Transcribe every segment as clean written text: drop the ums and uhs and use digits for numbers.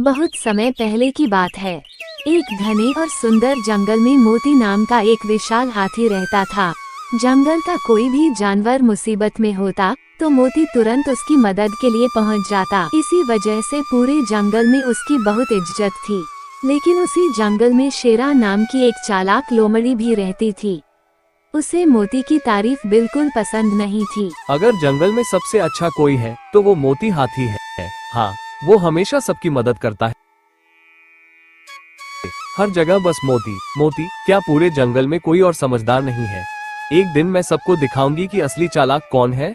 बहुत समय पहले की बात है। एक घने और सुंदर जंगल में मोती नाम का एक विशाल हाथी रहता था। जंगल का कोई भी जानवर मुसीबत में होता तो मोती तुरंत उसकी मदद के लिए पहुंच जाता। इसी वजह से पूरे जंगल में उसकी बहुत इज्जत थी। लेकिन उसी जंगल में शेरा नाम की एक चालाक लोमड़ी भी रहती थी। उसे मोती की तारीफ बिल्कुल पसंद नहीं थी। अगर जंगल में सबसे अच्छा कोई है तो वो मोती हाथी है। हाँ, वो हमेशा सबकी मदद करता है। हर जगह बस मोती मोती। क्या पूरे जंगल में कोई और समझदार नहीं है? एक दिन मैं सबको दिखाऊंगी कि असली चालाक कौन है।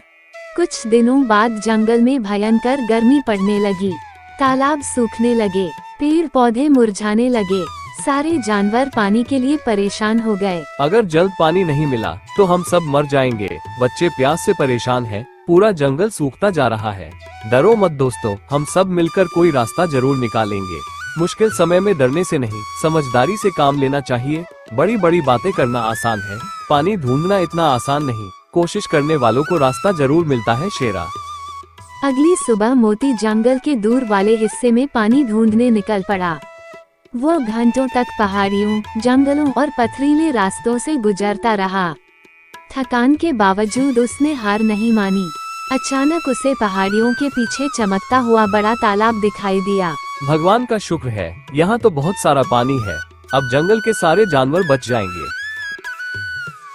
कुछ दिनों बाद जंगल में भयंकर गर्मी पड़ने लगी। तालाब सूखने लगे, पेड़ पौधे मुरझाने लगे, सारे जानवर पानी के लिए परेशान हो गए। अगर जल्द पानी नहीं मिला तो हम सब मर जाएंगे। बच्चे प्यास से परेशान हैं, पूरा जंगल सूखता जा रहा है। डरो मत दोस्तों, हम सब मिलकर कोई रास्ता जरूर निकालेंगे। मुश्किल समय में डरने से नहीं, समझदारी से काम लेना चाहिए। बड़ी बड़ी बातें करना आसान है, पानी ढूंढना इतना आसान नहीं। कोशिश करने वालों को रास्ता जरूर मिलता है। शेरा अगली सुबह मोती जंगल के दूर वाले हिस्से में पानी ढूंढने निकल पड़ा। वो घंटों तक पहाड़ियों, जंगलों और पथरीले रास्तों से गुजरता रहा। थकान के बावजूद उसने हार नहीं मानी। अचानक उसे पहाड़ियों के पीछे चमकता हुआ बड़ा तालाब दिखाई दिया। भगवान का शुक्र है, यहाँ तो बहुत सारा पानी है। अब जंगल के सारे जानवर बच जाएंगे।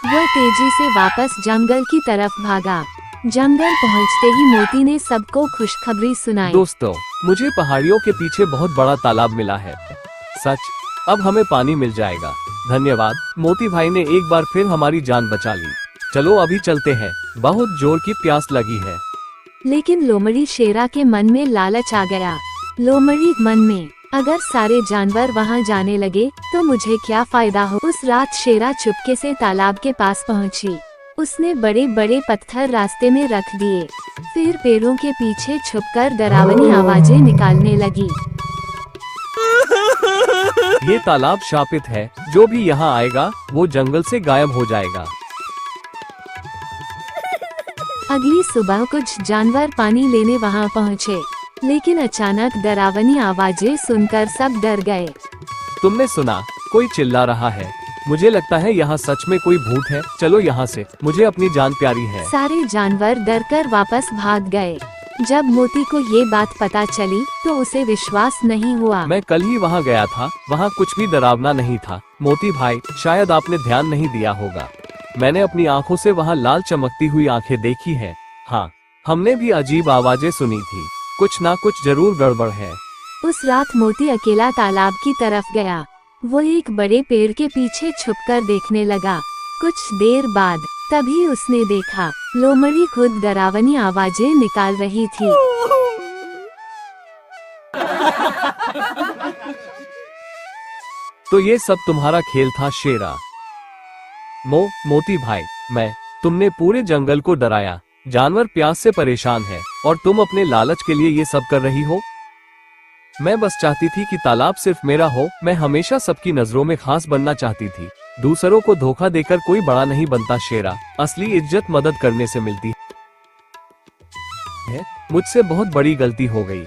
वह तेजी से वापस जंगल की तरफ भागा। जंगल पहुँचते ही मोती ने सबको खुशखबरी सुनाई। दोस्तों, मुझे पहाड़ियों के पीछे बहुत बड़ा तालाब मिला है। सच, अब हमें पानी मिल जाएगा। धन्यवाद, मोती भाई ने एक बार फिर हमारी जान बचा ली। चलो अभी चलते हैं, बहुत जोर की प्यास लगी है। लेकिन लोमड़ी शेरा के मन में लालच आ गया। लोमड़ी मन में, अगर सारे जानवर वहां जाने लगे तो मुझे क्या फायदा हो। उस रात शेरा चुपके से तालाब के पास पहुंची। उसने बड़े बड़े पत्थर रास्ते में रख दिए, फिर पेड़ों के पीछे छुपकर डरावनी आवाजें निकालने लगी। ये तालाब शापित है, जो भी यहाँ आएगा वो जंगल से गायब हो जाएगा। अगली सुबह कुछ जानवर पानी लेने वहाँ पहुँचे, लेकिन अचानक डरावनी आवाजें सुनकर सब डर गए। तुमने सुना? कोई चिल्ला रहा है। मुझे लगता है यहाँ सच में कोई भूत है। चलो यहाँ से, मुझे अपनी जान प्यारी है। सारे जानवर डरकर वापस भाग गए। जब मोती को ये बात पता चली तो उसे विश्वास नहीं हुआ। मैं कल ही वहाँ गया था, वहाँ कुछ भी डरावना नहीं था। मोती भाई, शायद आपने ध्यान नहीं दिया होगा। मैंने अपनी आँखों से वहाँ लाल चमकती हुई आँखें देखी हैं। हाँ, हमने भी अजीब आवाजें सुनी थी। कुछ ना कुछ जरूर गड़बड़ है। उस रात मोती अकेला तालाब की तरफ गया। वो एक बड़े पेड़ के पीछे छुपकर देखने लगा। कुछ देर बाद तभी उसने देखा, लोमड़ी खुद डरावनी आवाजें निकाल रही थी। तो ये सब तुम्हारा खेल था शेरा। मोती भाई, तुमने पूरे जंगल को डराया। जानवर प्यास से परेशान है और तुम अपने लालच के लिए ये सब कर रही हो। मैं बस चाहती थी कि तालाब सिर्फ मेरा हो। मैं हमेशा सबकी नजरों में खास बनना चाहती थी। दूसरों को धोखा देकर कोई बड़ा नहीं बनता शेरा। असली इज्जत मदद करने से मिलती है। मुझसे बहुत बड़ी गलती हो गई।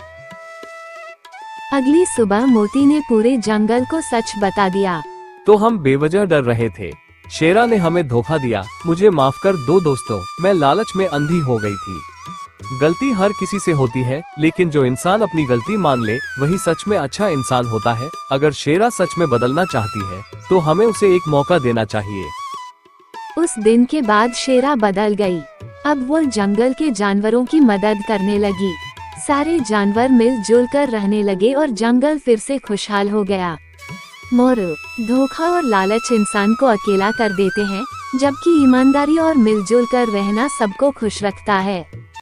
अगली सुबह मोती ने पूरे जंगल को सच बता दिया। तो हम बेवजह डर रहे थे। शेरा ने हमें धोखा दिया। मुझे माफ कर दो दोस्तों, मैं लालच में अंधी हो गई थी। गलती हर किसी से होती है, लेकिन जो इंसान अपनी गलती मान ले वही सच में अच्छा इंसान होता है। अगर शेरा सच में बदलना चाहती है तो हमें उसे एक मौका देना चाहिए। उस दिन के बाद शेरा बदल गई। अब वो जंगल के जानवरों की मदद करने लगी। सारे जानवर मिलजुल कर रहने लगे और जंगल फिर से खुशहाल हो गया। मोरल: धोखा और लालच इंसान को अकेला कर देते हैं, जबकि ईमानदारी और मिलजुल कर रहना सबको खुश रखता है।